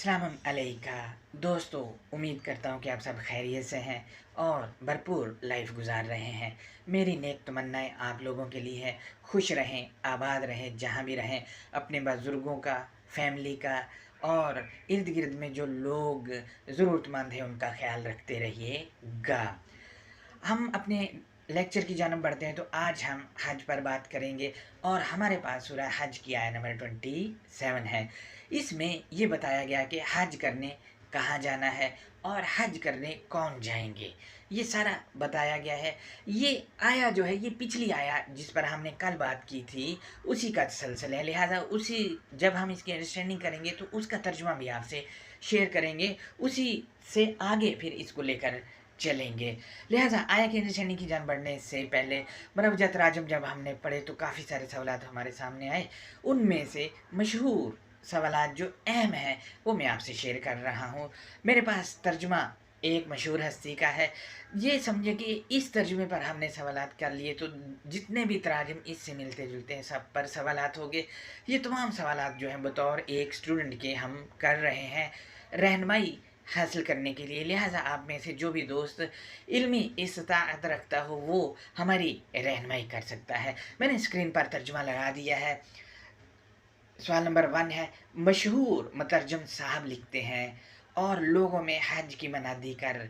सलामुन अलैका दोस्तों, उम्मीद करता हूँ कि आप सब खैरियत से हैं और भरपूर लाइफ गुजार रहे हैं। मेरी नेक तमन्नाएं आप लोगों के लिए है, खुश रहें, आबाद रहें, जहाँ भी रहें। अपने बुज़ुर्गों का, फैमिली का और इर्द गिर्द में जो लोग ज़रूरतमंद हैं उनका ख्याल रखते रहिएगा। हम अपने लेक्चर की जानब बढ़ते हैं। तो आज हम हज पर बात करेंगे और हमारे पास सूरह हज की आयत नंबर 27 है। इसमें ये बताया गया कि हज करने कहाँ जाना है और हज करने कौन जाएंगे, ये सारा बताया गया है। ये आया जो है, ये पिछली आया जिस पर हमने कल बात की थी उसी का सिलसिला है। लिहाजा उसी जब हम इसकी अंडरस्टैंडिंग करेंगे तो उसका तर्जुमा भी आपसे शेयर करेंगे, उसी से आगे फिर इसको लेकर चलेंगे। लिहाजा आया की अंडरस्टैंडिंग की जान बढ़ने से पहले मरवजा तराजम जब हमने पढ़े तो काफ़ी सारे सवालात हमारे सामने आए। उनमें से मशहूर सवालात जो अहम हैं वो मैं आपसे शेयर कर रहा हूँ। मेरे पास तर्जुमा एक मशहूर हस्ती का है। ये समझे कि इस तर्जुमे पर हमने सवालात कर लिए तो जितने भी तराजम इससे मिलते जुलते हैं सब पर सवालात हो गए। ये तमाम सवालात जो हैं बतौर एक स्टूडेंट के हम कर रहे हैं रहनुमाई हासिल करने के लिए। लिहाजा आप में से जो भी दोस्त इल्मी इस्तात रखता हो वो हमारी रहनुमाई कर सकता है। मैंने स्क्रीन पर तर्जुमा लगा दिया है। सवाल नंबर 1 है, मशहूर मुतरजम साहब लिखते हैं और लोगों में हज की मनादी कर।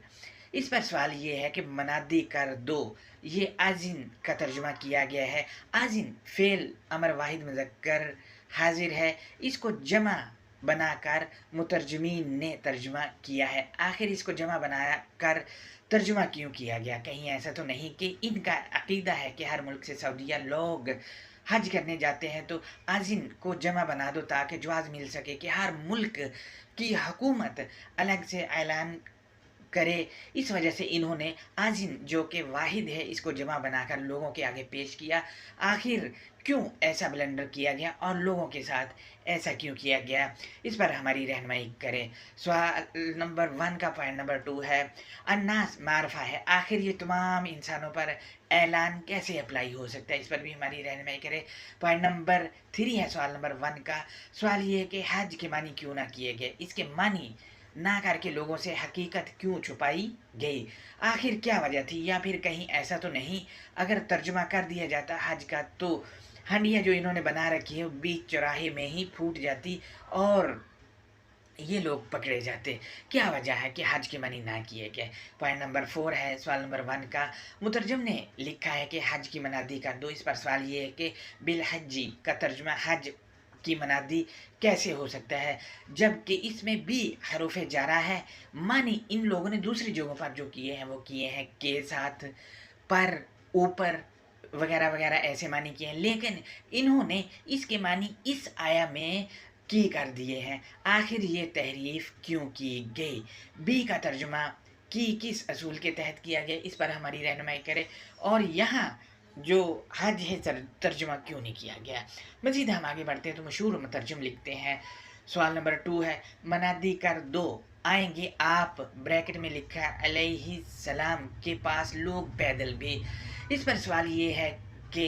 इस पर सवाल ये है कि मनादी कर दो, ये आजिन का तर्जुमा किया गया है। आजिन फेल अमर वाहिद मुज़क्कर हाजिर है, इसको जमा बनाकर मुतरजमीन ने तर्जुमा किया है। आखिर इसको जमा बनाया कर तर्जुमा क्यों किया गया? कहीं ऐसा तो नहीं कि इनका अकीदा है कि हर मुल्क से सऊदीया लोग हज करने जाते हैं तो आजिन को जमा बना दो ताकि जवाज़ मिल सके कि हर मुल्क की हुकूमत अलग से ऐलान करे। इस वजह से इन्होंने आजिन जो कि वाहिद है इसको जमा बनाकर लोगों के आगे पेश किया। आखिर क्यों ऐसा ब्लंडर किया गया और लोगों के साथ ऐसा क्यों किया गया, इस पर हमारी रहनुमाई करें। सवाल नंबर 1 का पॉइंट नंबर 2 है, अन्नास मारफा है, आखिर ये तमाम इंसानों पर ऐलान कैसे अप्लाई हो सकता है, इस पर भी हमारी रहनुमाई करें। पॉइंट नंबर 3 है सवाल नंबर 1 का। सवाल ये है कि हज के मानी क्यों ना किए गए, इसके मानी ना करके लोगों से हकीकत क्यों छुपाई गई, आखिर क्या वजह थी? या फिर कहीं ऐसा तो नहीं अगर तर्जुमा कर दिया जाता हज का तो हंडियाँ जो इन्होंने बना रखी है बीच चौराहे में ही फूट जाती और ये लोग पकड़े जाते? क्या वजह है कि हज के मनी ना किए गए? पॉइंट नंबर 4 है सवाल नंबर 1 का। मुतरजम ने लिखा है कि हज की मनादी कर दो। इस पर सवाल ये है कि बिल हज्जी का तर्जुमा हज की मनादी कैसे हो सकता है जबकि इसमें भी हरूफ जारा है। मानी इन लोगों ने दूसरी जगहों पर जो किए हैं वो किए हैं के साथ, पर, ऊपर वगैरह वगैरह ऐसे मानी किए हैं, लेकिन इन्होंने इसके मानी इस आया में की कर दिए हैं। आखिर ये तहरीफ क्यों की गई? बी का तर्जुमा की किस असूल के तहत किया गया, इस पर हमारी रहनुमाई करें। और यहाँ जो हज है तर्जुमा क्यों नहीं किया गया? मज़ीद हम आगे बढ़ते हैं तो मशहूर मुतरजम लिखते हैं। सवाल नंबर 2 है, मनादी कर दो आएंगे आप, ब्रैकेट में लिखा है अलैहि सलाम के पास लोग पैदल भी। इस पर सवाल ये है कि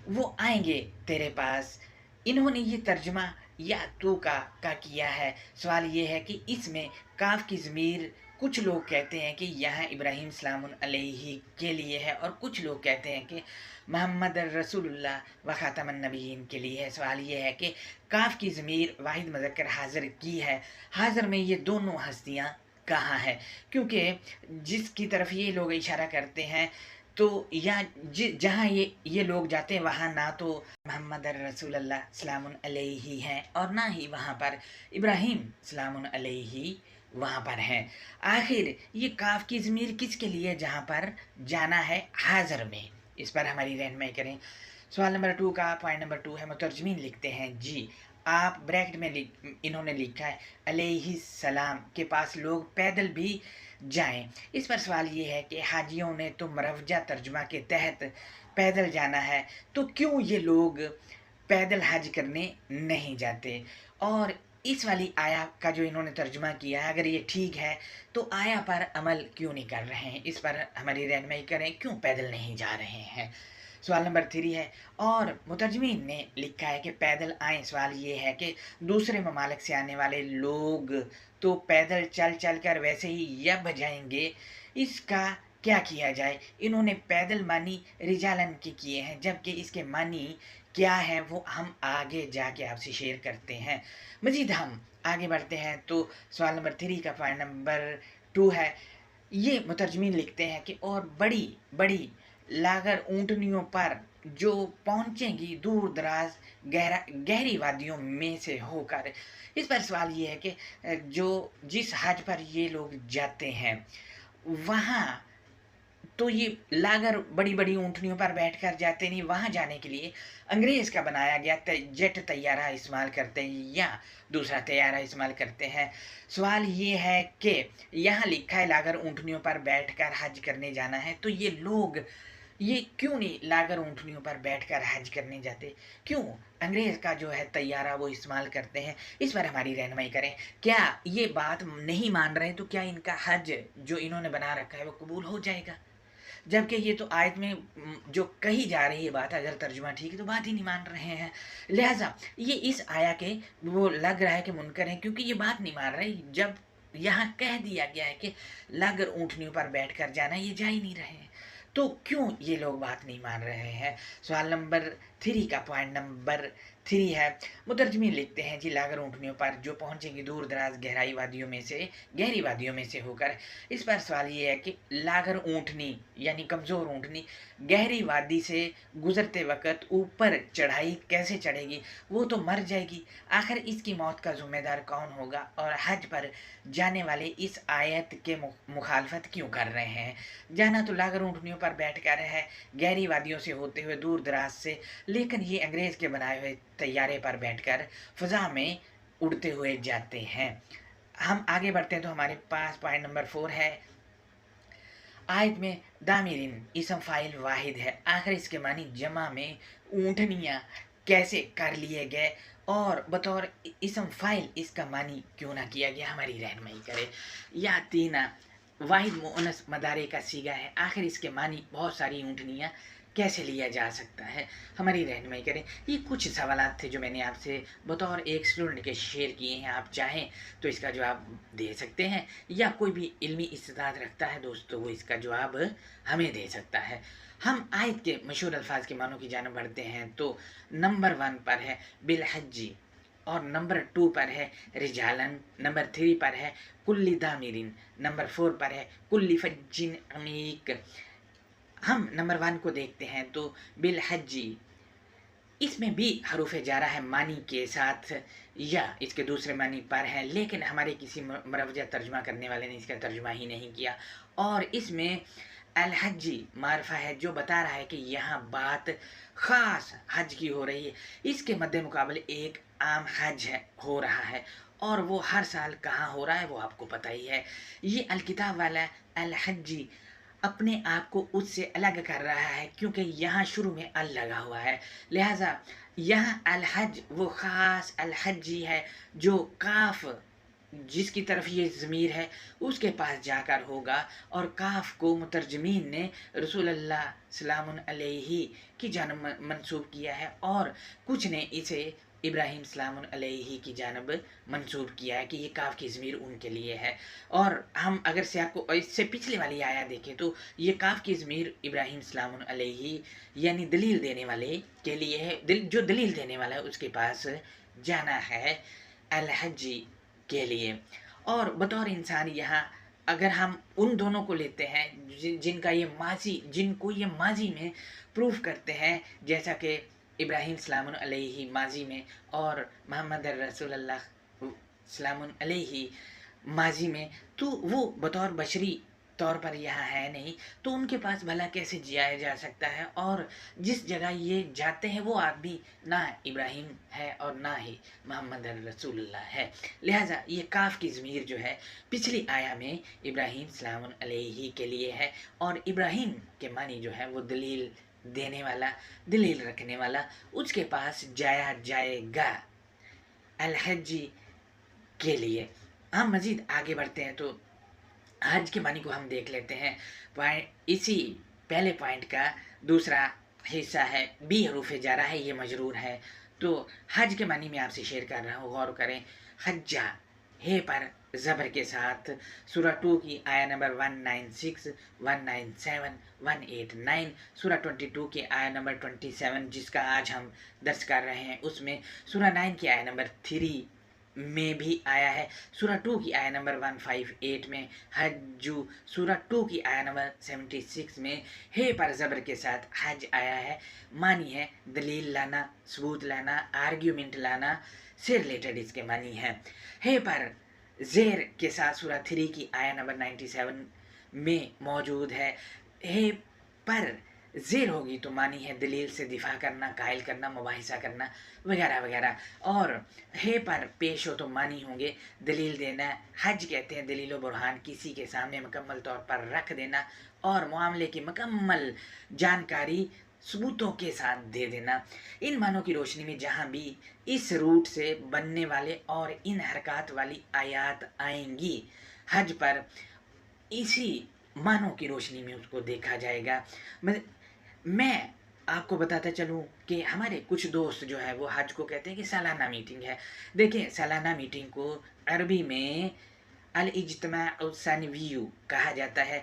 वो आएंगे तेरे पास, इन्होंने ये तर्जुमा या तो का किया है। सवाल ये है कि इसमें काफ की ज़मीर कुछ लोग कहते हैं कि यहाँ इब्राहीम सलामुन अलैहि के लिए है और कुछ लोग कहते हैं कि मोहम्मद रसूलुल्लाह व ख़ातमुन नबीयीन के लिए है। सवाल ये है कि काफ की ज़मीर वाहिद मुज़क्कर हाज़िर की है, हाज़िर में ये दोनों हस्तियाँ कहाँ है? क्योंकि जिसकी तरफ ये लोग इशारा करते हैं तो या जहाँ ये लोग जाते हैं वहाँ ना तो मोहम्मद रसूलुल्लाह सलामुन अलैहि हैं और ना ही वहाँ पर इब्राहीम सलामुन अलैहि वहाँ पर हैं। आखिर ये काफ की ज़मीर किसके लिए जहाँ पर जाना है हाज़र में, इस पर हमारी रहनुमाई करें। सवाल नंबर 2 का पॉइंट नंबर 2 है, मुतरजमीन लिखते हैं जी आप, ब्रैकेट में इन्होंने लिखा है अलैहि सलाम के पास लोग पैदल भी जाएं। इस पर सवाल ये है कि हाजियों ने तो मरवजा तर्जुमा के तहत पैदल जाना है तो क्यों ये लोग पैदल हज करने नहीं जाते? और इस वाली आया का जो इन्होंने तर्जुमा किया है अगर ये ठीक है तो आया पर अमल क्यों नहीं कर रहे हैं, इस पर हमारी रहनुमाई करें, क्यों पैदल नहीं जा रहे हैं? सवाल नंबर 3 है, और मुतरजमीन ने लिखा है कि पैदल आएँ। सवाल ये है कि दूसरे ममालिक से आने वाले लोग तो पैदल चल चल कर वैसे ही यब जाएंगे, इसका क्या किया जाए? इन्होंने पैदल मानी रिजालन के किए हैं, जबकि इसके मानी क्या है वो हम आगे जाके आपसे शेयर करते हैं। मजीद हम आगे बढ़ते हैं तो सवाल नंबर 3 का पॉइंट नंबर 2 है। ये मुतरजमीन लिखते हैं कि और बड़ी बड़ी लागर ऊँटनियों पर जो पहुँचेंगी दूर दराज गहरी वादियों में से होकर। इस पर सवाल ये है कि जो जिस हज पर ये लोग जाते हैं वहाँ तो ये लागर बड़ी बड़ी ऊँटनियों पर बैठकर जाते नहीं, वहाँ जाने के लिए अंग्रेज़ का बनाया गया जेट तैयारा इस्तेमाल करते हैं या दूसरा तैयारा इस्तेमाल करते हैं। सवाल ये है कि यहाँ लिखा है लागर ऊँटनियों पर बैठकर हज करने जाना है, तो ये लोग ये क्यों नहीं लागर ऊँटनियों पर बैठकर हज करने जाते? क्यों अंग्रेज़ का जो है तैयारा वो इस्तेमाल करते हैं? इस पर हमारी रहनुमाई करें। क्या ये बात नहीं मान रहे तो क्या इनका हज जो इन्होंने बना रखा है वो कबूल हो जाएगा? जबकि ये तो आयत में जो कही जा रही है बात, अगर तर्जुमा ठीक है तो बात ही नहीं मान रहे हैं। लिहाजा ये इस आया के वो लग रहा है कि मुनकर है, क्योंकि ये बात नहीं मान रहे। जब यहाँ कह दिया गया है कि लागर ऊँटनियों पर बैठ कर जाना, ये जा ही नहीं रहे हैं, तो क्यों ये लोग बात नहीं मान रहे हैं? सवाल नंबर 3 का पॉइंट नंबर 3 है। मुतरजमीन लिखते हैं जी लागर ऊँटनियों पर जो पहुँचेंगी दूर दराज गहरी वादियों में से होकर। इस पर सवाल ये है कि लागर ऊँटनी यानी कमज़ोर ऊँटनी गहरी वादी से गुजरते वक़्त ऊपर चढ़ाई कैसे चढ़ेगी? वो तो मर जाएगी। आखिर इसकी मौत का ज़िम्मेदार कौन होगा? और हज पर जाने वाले इस आयत के मुखालफत क्यों कर रहे हैं? जाना तो लागर ऊँटनियों पर बैठ कर है, गहरी वादियों से होते हुए दूर दराज से, लेकिन ये अंग्रेज़ के बनाए हुए तैयारे पर बैठकर फ़ज़ा में उड़ते हुए जाते हैं। हम आगे बढ़ते हैं तो हमारे पास पॉइंट नंबर 4 है। आयत में दामिरिन इसम फ़ाइल वाहिद है, आखिर इसके मानी जमा में ऊँटनियाँ कैसे कर लिए गए और बतौर इसम फ़ाइल इसका मानी क्यों ना किया गया? हमारी रहनुमाई करे। या तीना वाहिद मुअन्नस मदारे का सीगा है, आखिर इसके मानी बहुत सारी ऊँटनियाँ कैसे लिया जा सकता है? हमारी रहनुमाई करें। ये कुछ सवालात थे जो मैंने आपसे बतौर एक स्टूडेंट के शेयर किए हैं। आप चाहें तो इसका जवाब दे सकते हैं, या कोई भी इल्मी इस्तेदाद रखता है दोस्त तो वो इसका जवाब हमें दे सकता है। हम आयत के मशहूर अल्फाज के मानों की जानब बढ़ते हैं तो नंबर 1 पर है बिलहज्जी, और नंबर 2 पर है रिजालन, नंबर 3 पर है कुल्ली दामिरिन, नंबर 4 पर है कुल्ली फज्जिन अमीक। हम नंबर 1 को देखते हैं तो बिलहज्जी, इसमें भी हरूफ जारा है मानी के साथ या इसके दूसरे मानी पर है, लेकिन हमारे किसी मरवजा तर्जुमा करने वाले ने इसका तर्जुमा ही नहीं किया। और इसमें अल हज्जी मारफा है जो बता रहा है कि यहाँ बात ख़ास हज की हो रही है। इसके मद्दे मुकाबले एक आम हज हो रहा है, और वो हर साल कहाँ हो रहा है वो आपको पता ही है। ये अलकिताब वाला अल हज्जी अपने आप को उससे अलग कर रहा है, क्योंकि यहाँ शुरू में अल लगा हुआ है। लिहाजा यहाँ अल हज वो ख़ास अल हज्जी है जो काफ जिसकी तरफ ये ज़मीर है उसके पास जाकर होगा, और काफ को मुतरजमीन ने रसूलुल्लाह सल्लल्लाहु अलैहि की जानब मंसूब किया है, और कुछ ने इसे इब्राहीम सलामुन अलैहि की जानब मंसूब किया है कि ये काफ की ज़मीर उनके लिए है। और हम अगर से आपको इससे पिछले वाली आया देखें तो ये काफ की ज़मीर इब्राहीम सलामुन अलैहि यानी दलील देने वाले के लिए है, जो दलील देने वाला है उसके पास जाना है अल हज्जी के लिए। और बतौर इंसान यहाँ अगर हम उन दोनों को लेते हैं जिनको ये माजी में प्रूफ करते हैं, जैसा कि इब्राहीम सलामुन अलैहि माजी में और मोहम्मद रसूलुल्लाह सलामुन अलैहि माजी में, तो वो बतौर बशरी तौर पर यहाँ है नहीं, तो उनके पास भला कैसे जिया जा सकता है? और जिस जगह ये जाते हैं वो आदमी ना इब्राहीम है और ना ही मोहम्मद रसूलुल्लाह है। लिहाजा ये काफ की ज़मीर जो है पिछली आया में इब्राहीम सलामुन अलैहि के लिए है, और इब्राहीम के मानी जो है वो दलील देने वाला, दलील रखने वाला, उसके पास जाया जाएगा अल हज्जी के लिए। हम मज़ीद आगे बढ़ते हैं तो हज के मानी को हम देख लेते हैं। पॉइंट इसी पहले पॉइंट का दूसरा حصہ ہے، بی حروف جارہ ہے، یہ مجرور ہے۔ تو حج کے معنی میں آپ سے شیئر کر رہا ہوں، غور کریں۔ حجہ ہے پر زبر کے ساتھ سورہ 2 کی آیا نمبر 196، 197، 189، سورہ 22 کی آیا نمبر 27 جس کا آج ہم درس کر رہے ہیں، اس میں سورہ 9 کی آیا نمبر 3 میں بھی آیا ہے، سورہ 2 کی آیا نمبر 158 میں حجو، سورہ 2 کی آیا نمبر 76 میں ہے پر زبر کے ساتھ حج آیا ہے۔ معنی ہے دلیل لانا، ثبوت لانا، آرگیومنٹ لانا سے ریلیٹڈ اس کے معنی ہے۔ ہے پر زیر کے ساتھ سورہ 3 کی آیا نمبر 97 میں موجود ہے۔ ہے پر زیر ہوگی تو معنی ہے دلیل سے دفاع کرنا، قائل کرنا، مباحثہ کرنا وغیرہ وغیرہ، اور ہے پر پیش ہو تو معنی ہوں گے دلیل دینا۔ حج کہتے ہیں دلیل و برہان کسی کے سامنے مکمل طور پر رکھ دینا اور معاملے کی مکمل جانکاری ثبوتوں کے ساتھ دے دینا۔ ان معنوں کی روشنی میں جہاں بھی اس روٹ سے بننے والے اور ان حرکات والی آیات آئیں گی، حج پر اسی معنوں کی روشنی میں اس کو دیکھا جائے گا۔ میں آپ کو بتاتا چلوں کہ ہمارے کچھ دوست جو ہے وہ حج کو کہتے ہیں کہ سالانہ میٹنگ ہے۔ دیکھیں سالانہ میٹنگ کو عربی میں الاجتماع السنوی کہا جاتا ہے۔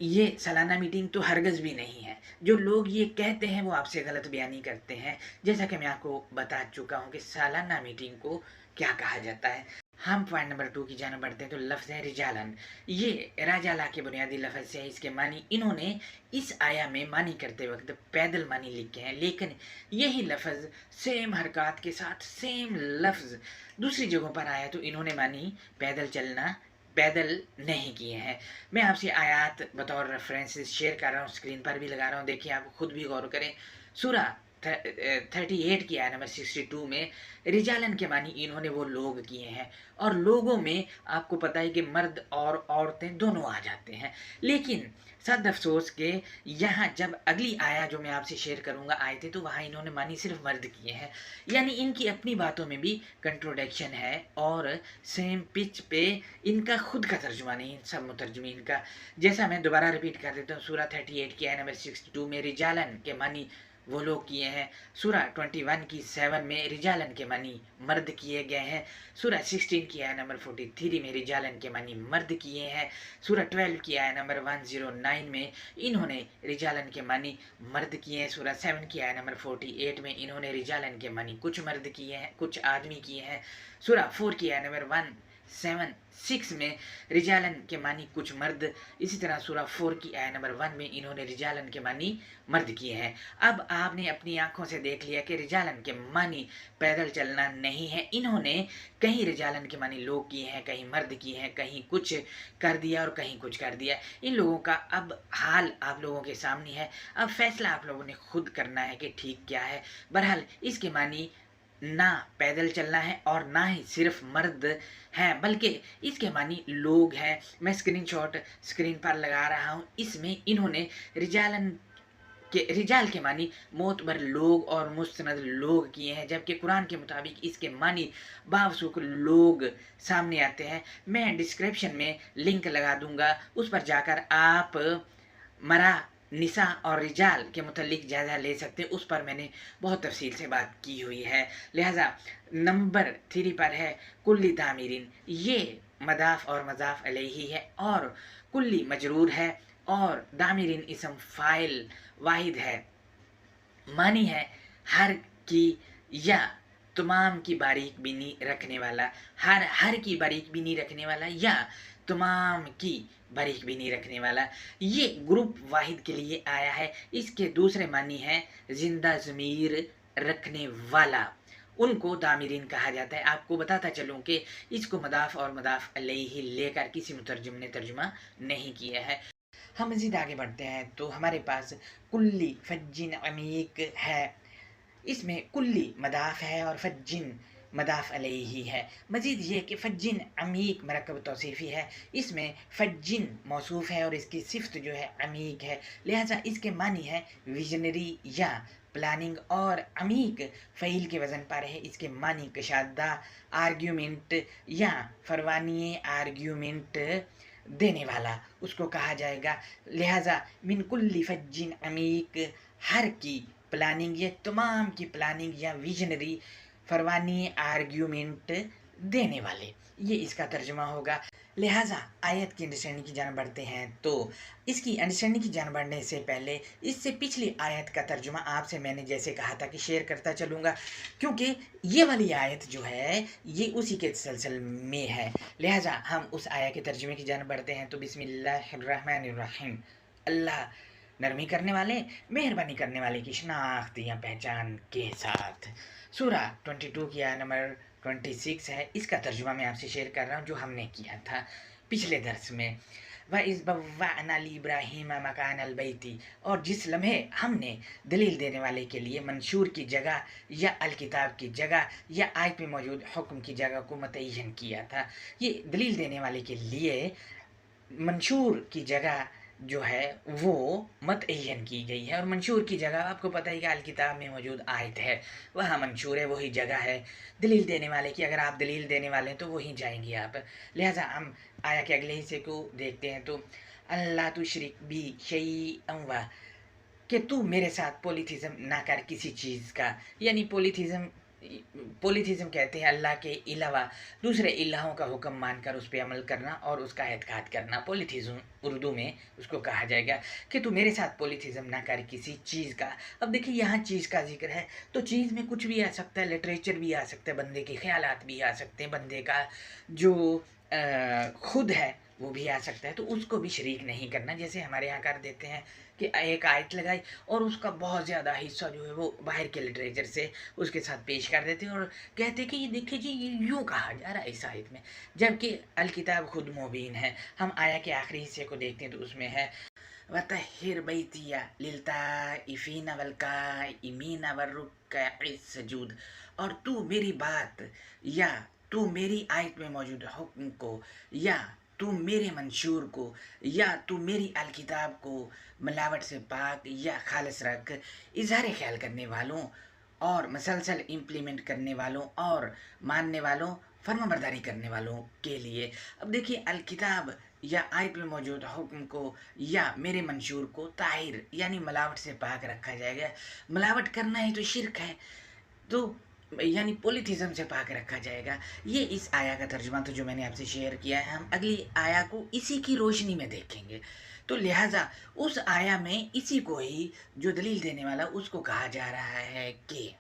یہ سالانہ میٹنگ تو ہرگز بھی نہیں ہے۔ جو لوگ یہ کہتے ہیں وہ آپ سے غلط بیانی کرتے ہیں، جیسا کہ میں آپ کو بتا چکا ہوں کہ سالانہ میٹنگ کو کیا کہا جاتا ہے۔ ہم پوائنٹ نمبر 2 کی جانب بڑھتے ہیں تو لفظ ہے رجالن، یہ راجالا کے بنیادی لفظ سے ہے۔ اس کے معنی انہوں نے اس آیا میں معنی کرتے وقت پیدل معنی لکھے ہیں، لیکن یہی لفظ سیم حرکات کے ساتھ سیم لفظ دوسری جگہوں پر آیا تو انہوں نے معنی پیدل چلنا پیدل نہیں کیے ہیں۔ میں آپ سے آیات بطور ریفرنسز شیئر کر رہا ہوں، اسکرین پر بھی لگا رہا ہوں، دیکھیں آپ خود بھی غور کریں۔ سورہ 38 کی آیت نمبر 62 میں رجالن کے معنی انہوں نے وہ لوگ کیے ہیں، اور لوگوں میں آپ کو پتہ ہے کہ مرد اور عورتیں دونوں آ جاتے ہیں، لیکن صد افسوس کہ یہاں جب اگلی آیا جو میں آپ سے شیئر کروں گا آئے تھے تو وہاں انہوں نے معنی صرف مرد کیے ہیں، یعنی ان کی اپنی باتوں میں بھی کنٹروڈکشن ہے اور سیم پچ پہ ان کا خود کا ترجمہ نہیں، ان سب مترجمین کا۔ جیسا میں دوبارہ ریپیٹ کر دیتا ہوں، سورہ 38 کی آیت نمبر 62 میں رجالن کے معنی وہ لوگ کیے ہیں، سورہ 21 کی 7 میں رجالن کے معنی مرد کیے گئے ہیں، سورہ 16 کی آیت نمبر 43 میں رجالن کے معنی مرد کیے ہیں، سورہ 12 کی آیت نمبر 109 میں انہوں نے رجالن کے معنی مرد کیے ہیں، سورہ 7 کی آیت نمبر 48 میں انہوں نے رجالن کے معنی کچھ مرد کیے ہیں، کچھ آدمی کیے ہیں، سورہ 4 کی آیت نمبر 176 میں رجالن کے معنی کچھ مرد، اسی طرح سورہ 4 کی آیت نمبر 1 میں انہوں نے رجالن کے معنی مرد کیے ہیں۔ اب آپ نے اپنی آنکھوں سے دیکھ لیا کہ رجالن کے معنی پیدل چلنا نہیں ہے، انہوں نے کہیں رجالن کے معنی لوگ کیے ہیں، کہیں مرد کیے ہیں، کہیں کچھ کر دیا اور کہیں کچھ کر دیا۔ ان لوگوں کا اب حال آپ لوگوں کے سامنے ہے، اب فیصلہ آپ لوگوں نے خود کرنا ہے کہ ٹھیک کیا ہے۔ بہرحال اس کے معنی نہ پیدل چلنا ہے اور نہ ہی صرف مرد ہیں، بلکہ اس کے معنی لوگ ہیں۔ میں اسکرین شاٹ اسکرین پر لگا رہا ہوں، اس میں انہوں نے رجال کے معنی معتبر لوگ اور مستند لوگ کیے ہیں، جبکہ قرآن کے مطابق اس کے معنی باوسوق لوگ سامنے آتے ہیں۔ میں ڈسکرپشن میں لنک لگا دوں گا، اس پر جا کر آپ مرا نساء اور رجال کے متعلق جائزہ لے سکتے ہیں، اس پر میں نے بہت تفصیل سے بات کی ہوئی ہے۔ لہٰذا نمبر 3 پر ہے کلی تعمیرین، یہ مضاف اور مضاف علیہ ہے اور کلی مجرور ہے اور دامرین اسم فاعل واحد ہے، معنی ہے ہر کی یا تمام کی باریک بینی رکھنے والا، ہر کی باریک بینی رکھنے والا یا تمام کی باریک بینی رکھنے والا۔ یہ گروپ واحد کے لیے آیا ہے۔ اس کے دوسرے معنی ہے زندہ ضمیر رکھنے والا، ان کو دامرین کہا جاتا ہے۔ آپ کو بتاتا چلوں کہ اس کو مضاف اور مضاف علیہ لے کر کسی مترجم نے ترجمہ نہیں کیا ہے۔ ہم مزید آگے بڑھتے ہیں تو ہمارے پاس کلی فجن عمیق ہے، اس میں کلی مضاف ہے اور فجن مضاف علیہ ہے۔ مزید یہ کہ فجن عمیق مرکب توصیفی ہے، اس میں فجن موصوف ہے اور اس کی صفت جو ہے عمیق ہے، لہٰذا اس کے معنی ہے ویژنری یا پلاننگ، اور عمیق فعیل کے وزن پر ہے، اس کے معنی کشادہ، آرگیومنٹ یا فروانی آرگیومنٹ دینے والا اس کو کہا جائے گا۔ لہٰذا من کل فجن عمیق، हर की प्लानिंग या तमाम की प्लानिंग या विजनरी फरवानी आर्ग्यूमेंट देने वाले, ये इसका तर्जुमा होगा। लिहाजा आयत की अंडरस्टैंडिंग की जान बढ़ते हैं, तो इसकी अंडरस्टैंडिंग की जान बढ़ने से पहले इससे पिछली आयत का तर्जुमा आपसे मैंने जैसे कहा था कि शेयर करता चलूँगा, क्योंकि ये वाली आयत जो है ये उसी के सिलसिले में है। लिहाजा हम उस आयत के तर्जुमे की जान बढ़ते हैं। तो बिस्मिल्लाहिर्रहमानिर्रहीम, अल्लाह नरमी करने वाले मेहरबानी करने वाले की शनाख्त या पहचान के साथ। सूरा 22 की आयत नंबर 26 है। इसका तर्जुमा मैं आपसे शेयर कर रहा हूँ जो हमने किया था पिछले दर्स में। व इस बव्वाना इब्राहिम मकान अलबैती, और जिस लम्हे हमने दलील देने वाले के लिए मंशूर की जगह या अलकिताब की जगह या आयत में मौजूद हुक्म की जगह को मुतय्यन किया था। ये दलील देने वाले के लिए मंशूर की जगह जो है वो मुतय्यन की गई है, और मंशूर की जगह आपको पता ही कि अल किताब में मौजूद आयत है, वहाँ मंशूर है, वही जगह है दलील देने वाले की। अगर आप दलील देने वाले हैं तो वहीं जाएंगे आप। लिहाजा हम आया के अगले हिस्से को देखते हैं। तो अल्लाह तुशरिक बी शैअन व, कि तू मेरे साथ पॉलीथिज्म ना कर किसी चीज़ का, यानी पॉलीथिज्म कहते हैं अल्लाह के अलावा दूसरे इलाहों का हुक्म मानकर उस पर अमल करना और उसका एतकाद करना। पॉलीथिज्म उर्दू में उसको कहा जाएगा कि तू मेरे साथ पॉलीथिज्म ना कर किसी चीज़ का। अब देखिए यहाँ चीज़ का जिक्र है, तो चीज़ में कुछ भी आ सकता है, लिटरेचर भी आ सकता है, बंदे के ख्यालात भी आ सकते हैं, बंदे का जो खुद है वो भी आ सकता है, तो उसको भी शरीक नहीं करना। जैसे हमारे यहाँ कर देते हैं कि एक आयत लगाई और उसका बहुत ज़्यादा हिस्सा जो है वो बाहर के लिटरेचर से उसके साथ पेश कर देते हैं और कहते कि ये देखिए जी ये यूँ कहा जा रहा है इस आयत में, जबकि अल किताब खुद मुबीन है। हम आया के आखिरी हिस्से को देखते हैं तो उसमें है वतहिर बैतिया लिल्ताइफीन वल्काइमीन वरुक्काइस सजूद, और तू मेरी बात या तू मेरी आयत में मौजूद हुक्म को या तू मेरे मंशूर को या तू मेरी अल किताब को मिलावट से पाक या खालिस रख, इजहार ख्याल करने वालों और मसलसल इम्प्लीमेंट करने वालों और मानने वालों फर्माबरदारी करने वालों के लिए। अब देखिए अल किताब या आयत में मौजूद हुक्म को या मेरे मंशूर को ताहिर यानी मिलावट से पाक रखा जाएगा। मिलावट करना ही तो शिरक है, तो यानी पॉलीथिज्म से पाक रखा जाएगा। ये इस आया का तर्जुमा तो जो मैंने आपसे शेयर किया है। हम अगली आया को इसी की रोशनी में देखेंगे। तो लिहाजा उस आया में इसी को ही जो दलील देने वाला उसको कहा जा रहा है कि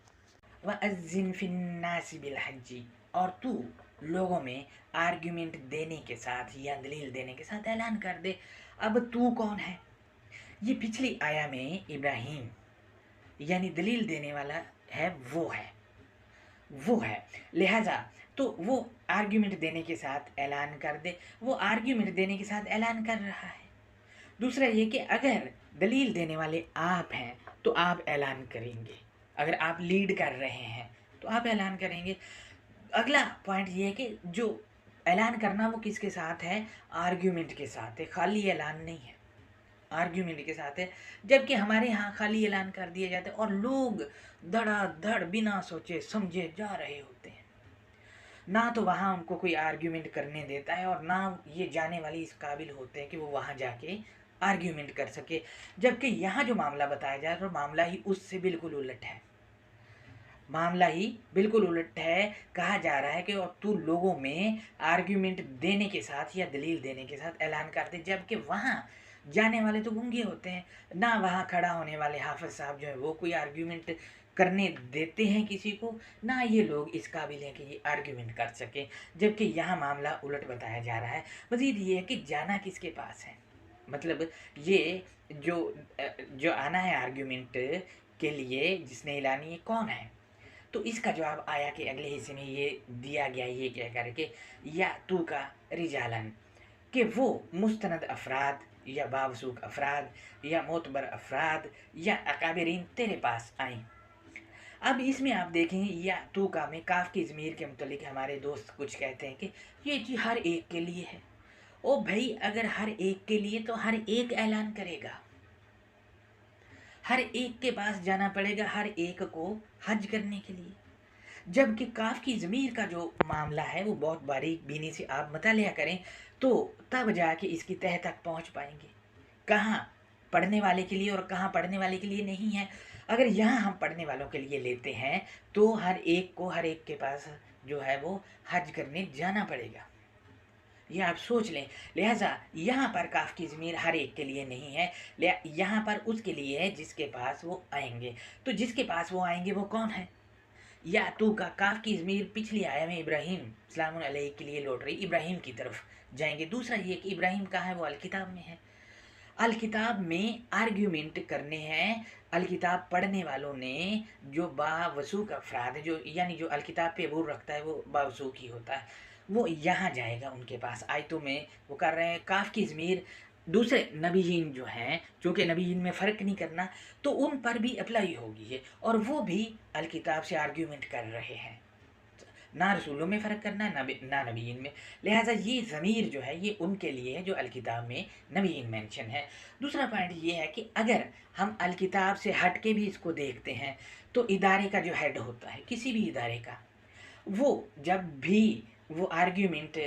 वअज़्ज़िन फिन्नासि बिलहज्जी, और तू लोगों में आर्ग्यूमेंट देने के साथ या दलील देने के साथ ऐलान कर दे। अब तू कौन है? ये पिछली आया में इब्राहिम यानी दलील देने वाला है, वो है। लिहाजा तो वो आर्ग्यूमेंट देने के साथ ऐलान कर दे, वो आर्ग्यूमेंट देने के साथ ऐलान कर रहा है। दूसरा ये कि अगर दलील देने वाले आप हैं तो आप ऐलान करेंगे, अगर आप लीड कर रहे हैं तो आप ऐलान करेंगे। अगला पॉइंट ये है कि जो ऐलान करना वो किसके साथ है? आर्ग्यूमेंट के साथ है, खाली ऐलान नहीं है, आर्ग्यूमेंट के साथ है। जबकि हमारे यहाँ खाली ऐलान कर दिए जाते हैं और लोग धड़ाधड़ बिना सोचे समझे जा रहे होते हैं, ना तो वहाँ उनको कोई आर्ग्यूमेंट करने देता है और ना ये जाने वाले इस काबिल होते हैं कि वो वहाँ जाके आर्ग्यूमेंट कर सके। जबकि यहाँ जो मामला बताया जा रहा है मामला ही उससे बिल्कुल उलट है, मामला ही बिल्कुल उलट है। कहा जा रहा है कि और तू लोगों में आर्ग्यूमेंट देने के साथ या दलील देने के साथ ऐलान कर दे, जबकि वहाँ जाने वाले तो गूंगे होते हैं, ना वहाँ खड़ा होने वाले हाफिज साहब जो है वो कोई आर्ग्यूमेंट करने देते हैं किसी को, ना ये लोग इस काबिल हैं कि ये आर्ग्यूमेंट कर सकें। जबकि यहाँ मामला उलट बताया जा रहा है। मज़ीद ये है कि जाना किसके पास है, मतलब ये जो आना है आर्ग्यूमेंट के लिए जिसने ऐलानी है कौन है? तो इसका जवाब आया कि अगले हिस्से में ये दिया गया, ये कह कर के या तू का रिजालन, कि वो मुस्तनद अफराद या बावसूक अफराद या मोतबर अफराद या अकाबरीन तेरे पास आए। अब इसमें आप देखें या तू का में काफ की ज़मीर के मुतलिक हमारे दोस्त कुछ कहते हैं कि ये जी हर एक के लिए है। ओ भाई, अगर हर एक के लिए तो हर एक ऐलान करेगा, हर एक के पास जाना पड़ेगा हर एक को हज करने के लिए। जबकि काफ की ज़मीर का जो मामला है वो बहुत बारीक बीनी से आप मुतालिया करें तो तब जाके इसकी तह तक पहुंच पाएंगे। कहाँ? पढ़ने वाले के लिए और कहाँ पढ़ने वाले के लिए नहीं है। अगर यहाँ हम पढ़ने वालों के लिए लेते हैं तो हर एक के पास जो है वो हज करने जाना पड़ेगा, ये आप सोच लें। लिहाजा यहाँ पर काफ की ज़मीर हर एक के लिए नहीं है, यहाँ पर उसके लिए है जिसके पास वो आएंगे। तो जिसके पास वो आएंगे वो कौन है? या तो का काफ की ज़मीर पिछली आया में इब्राहिम सलाम अलैहि के लिए लौट रही, इब्राहिम की तरफ जाएंगे। दूसरा ये कि इब्राहिम कहाँ है? वो अलकिताब में है। अलकिताब में आर्ग्यूमेंट करने हैं। अलकिताब पढ़ने वालों ने जो बावसूख अफराद जो यानी जो अलकिताब पे अबूर रखता है वो बावसूख ही होता है, वो यहाँ जाएगा उनके पास। आयतों में वो कर रहे हैं काफ की ज़मीर दूसरे नबीयीन जो हैं, चूँकि नबीयीन में फ़र्क नहीं करना, तो उन पर भी अप्लाई होगी है, और वो भी अलकिताब से आर्ग्यूमेंट कर रहे हैं। ना रसूलों में फ़र्क करना ना नबीयीन में। लिहाजा ये ज़मीर जो है ये उनके लिए है जो अलकिताब में नबीयीन मेंशन है। दूसरा पॉइंट ये है कि अगर हम अलकिताब से हट के भी इसको देखते हैं तो इदारे का जो हेड होता है किसी भी इदारे का, वो जब भी वो आर्ग्यूमेंट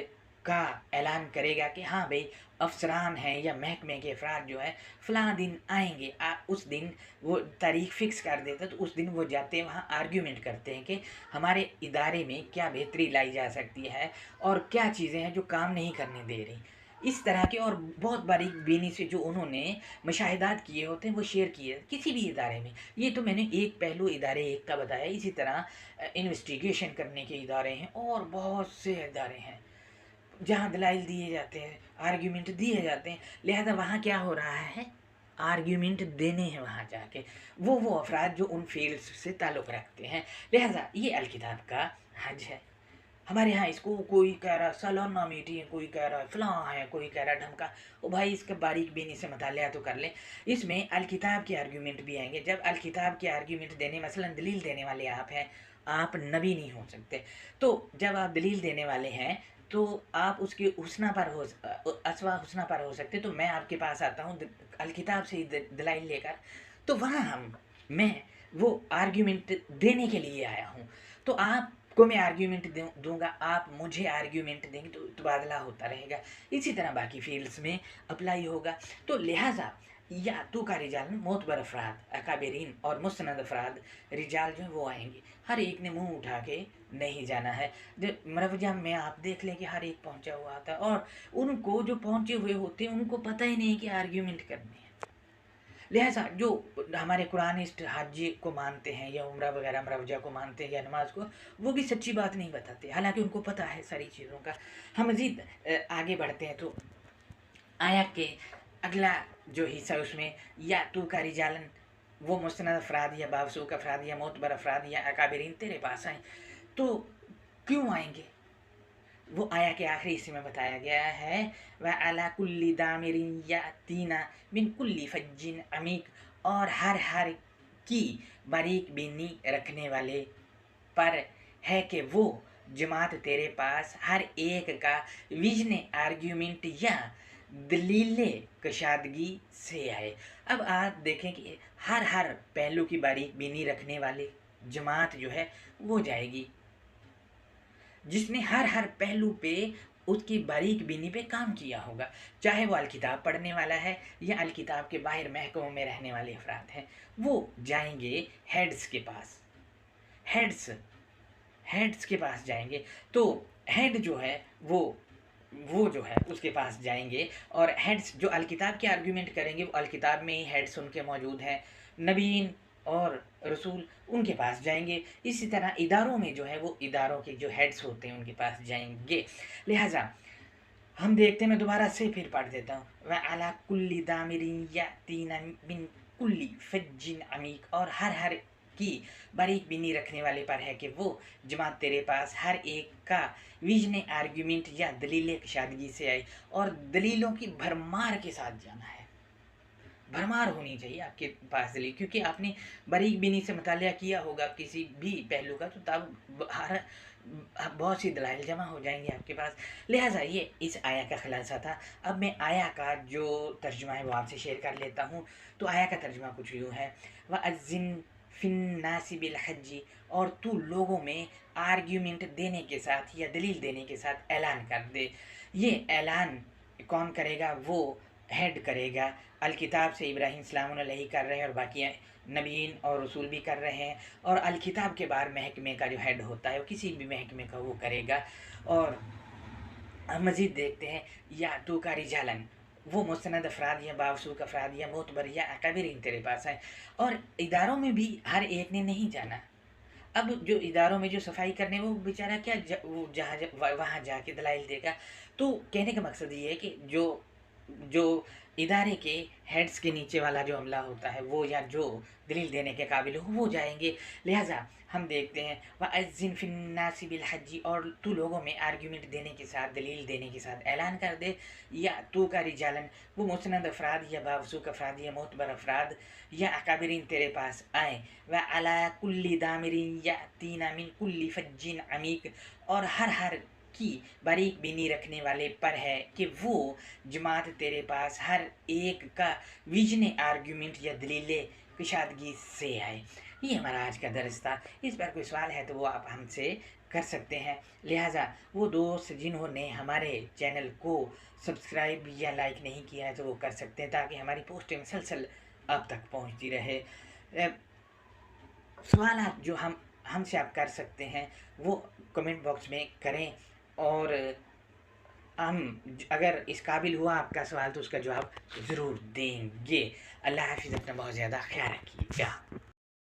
का ऐलान करेगा कि हाँ भाई अफसरान हैं या महकमे के अफराद जो है फ़लाँ दिन आएंगे, उस दिन वो तारीख फ़िक्स कर देता है, तो उस दिन वो जाते हैं वहाँ आर्ग्यूमेंट करते हैं कि हमारे इदारे में क्या बेहतरी लाई जा सकती है और क्या चीज़ें हैं जो काम नहीं करने दे रही। इस तरह के और बहुत बारीक बीनी से जो उन्होंने मुशाहिदात किए होते हैं वो शेयर किए किसी भी इदारे में। ये तो मैंने एक पहलू इदारे एक का बताया, इसी तरह इन्वेस्टिगेशन करने के इदारे हैं और बहुत से इदारे हैं जहाँ दलाइल दिए जाते हैं, आर्ग्यूमेंट दिए जाते हैं। लिहाजा वहाँ क्या हो रहा है? आर्ग्यूमेंट देने हैं वहाँ जाके वो अफराद जो उन फील्ड्स से ताल्लुक़ रखते हैं। लिहाजा ये अलकिताब का हज है। हमारे यहाँ इसको कोई कह रहा सालाना मीटिंग है, कोई कह रहा फ़लाँ है, कोई कह रहा ढमका। ओ भाई इसका बारीक बीनी से मुतालिया तो कर लें। इसमें अलकिताब के आर्ग्यूमेंट भी आएंगे। जब अलकिताब के आर्ग्यूमेंट देने, मसलन दलील देने वाले आप हैं, आप नबी नहीं हो सकते, तो जब आप दलील देने वाले हैं तो आप उसके हुस्ना पर हो असवा हुस्ना पर हो सकते। तो मैं आपके पास आता हूँ अलकिताब से दलाइल लेकर, तो वहाँ मैं वो आर्ग्यूमेंट देने के लिए आया हूँ। तो आपको मैं आर्ग्यूमेंट दूंगा, आप मुझे आर्ग्यूमेंट देंगे, तो तबादला होता रहेगा। इसी तरह बाकी फील्ड्स में अप्लाई होगा। तो लिहाजा या तो का रिजाल में मोतबर अफराद, अकाबरीन और मुस्नद अफराद रिजाल जो है वो आएंगे। हर एक ने मुंह उठा के नहीं जाना है। जब मरवजा में आप देख लें कि हर एक पहुंचा हुआ आता है, और उनको जो पहुंचे हुए होते हैं उनको पता ही नहीं कि आर्ग्यूमेंट करने हैं। लिहाजा जो हमारे कुरानिस्ट हाजी को मानते हैं या उम्रा वगैरह मरवजा को मानते हैं या नमाज को, वो भी सच्ची बात नहीं बताते, हालांकि उनको पता है सारी चीज़ों का। हम मज़ीद आगे बढ़ते हैं तो आयत के अगला जो हिस्सा उसमें या तू का रिजालन, वो मुस्नद अफराद या बावसूख अफराद या मोतबर अफराद या अकाबरीन तेरे पास आए, तो क्यों आएंगे? वो आया के आखिरी हिस्से में बताया गया है व अला कुल्ली दामिरिन यातीना मिन कुल्ली फज्जिन अमीक, और हर की बारीक बीनी रखने वाले पर है कि वो जमात तेरे पास हर एक का विजन आर्ग्यूमेंट या दलील कशादगी से आए। अब आप देखें कि हर पहलू की बारीक बीनी रखने वाले जमात जो है वो जाएगी, जिसने हर पहलू पे उसकी बारीक बीनी पे काम किया होगा, चाहे वो अलकिताब पढ़ने वाला है या अलकिताब के बाहर महकमों में रहने वाले अफराद हैं। वो जाएंगे हेड्स के पास, हेड्स के पास जाएंगे। तो हेड जो है वो जो है उसके पास जाएंगे, और हेड्स जो अलकिताब के आर्ग्यूमेंट करेंगे वो अलकिताब में ही हेड्स उनके मौजूद हैं, नबीन और रसूल उनके पास जाएंगे। इसी तरह इदारों में जो है वो इदारों के जो हेड्स होते हैं उनके पास जाएंगे। लिहाजा हम देखते हैं, मैं दोबारा से फिर पढ़ देता हूँ, व अला कुल्ली दामिरिन यातीना मिन कुल्ली फज्जिन अमीक, और हर की बारीक बीनी रखने वाले पर है कि वो जमात तेरे पास हर एक का विजन आर्ग्यूमेंट या दलील कशादगी से आए, और दलीलों की भरमार के साथ जाना है। भरमार होनी चाहिए आपके पास दलील, क्योंकि आपने बारीक बीनी से मुतालिया किया होगा किसी भी पहलू का, तो तब हर बहुत सी दलाइल जमा हो जाएंगे आपके पास। लिहाजा ये इस आया का खुलासा था। अब मैं आया का जो तर्जुमा है वो आपसे शेयर कर लेता हूँ। तो आया का तर्जुमा कुछ यूँ है, व अज़्ज़िन फिन्नासी बिल हज्जी, और तू लोगों में आर्ग्यूमेंट देने के साथ या दलील देने के साथ ऐलान कर दे। ये ऐलान कौन करेगा? वो हेड करेगा, الکتاب سے ابراہیم السلام علیہ کر رہے ہیں اور باقی نبیین اور رسول بھی کر رہے ہیں، اور الکتاب کے بعد محکمے کا جو ہیڈ ہوتا ہے وہ کسی بھی محکمے کا وہ کرے گا۔ اور ہم مزید دیکھتے ہیں یا تو کا رجالن، وہ مستند افراد یا باوسوق افراد یا معتبر یا اکابرین تیرے پاس ہیں، اور اداروں میں بھی ہر ایک نے نہیں جانا۔ اب جو اداروں میں جو صفائی کرنے وہ بیچارہ کیا وہ جہاں وہاں جا کے دلائل دے گا۔ تو کہنے کا مقصد یہ ہے کہ جو ادارے کے ہیڈز کے نیچے والا جو عملہ ہوتا ہے وہ یا جو دلیل دینے کے قابل ہو وہ جائیں گے۔ لہٰذا ہم دیکھتے ہیں وَأَذِّن فِي النَّاسِ بِالْحَجِّ، اور تو لوگوں میں آرگیومنٹ دینے کے ساتھ، دلیل دینے کے ساتھ اعلان کر دے، یا تو کا رجالن، وہ مستند افراد یا باوثوق افراد یا معتبر افراد یا اکابرین تیرے پاس آئیں، وَعَلَىٰ كُلِّ دَامِرٍ يَأْتِينَ مِن كُلِّ فَجٍّ عَمِيقٍ، اور ہر کی باریک بینی رکھنے والے پر ہے کہ وہ جماعت تیرے پاس ہر ایک کا ویژن آرگیومنٹ یا دلیل کشادگی سے آئے۔ یہ ہمارا آج کا درس تھا۔ اس پر کوئی سوال ہے تو وہ آپ ہم سے کر سکتے ہیں۔ لہٰذا وہ دوست جنہوں نے ہمارے چینل کو سبسکرائب یا لائک نہیں کیا ہے تو وہ کر سکتے ہیں، تاکہ ہماری پوسٹیں مسلسل آپ تک پہنچتی رہے۔ سوالات جو ہم سے آپ کر سکتے ہیں وہ کمنٹ باکس میں کریں، اور ہم اگر اس قابل ہوا آپ کا سوال تو اس کا جواب ضرور دیں گے۔ اللہ حافظ، اپنا بہت زیادہ خیال رکھیے گا۔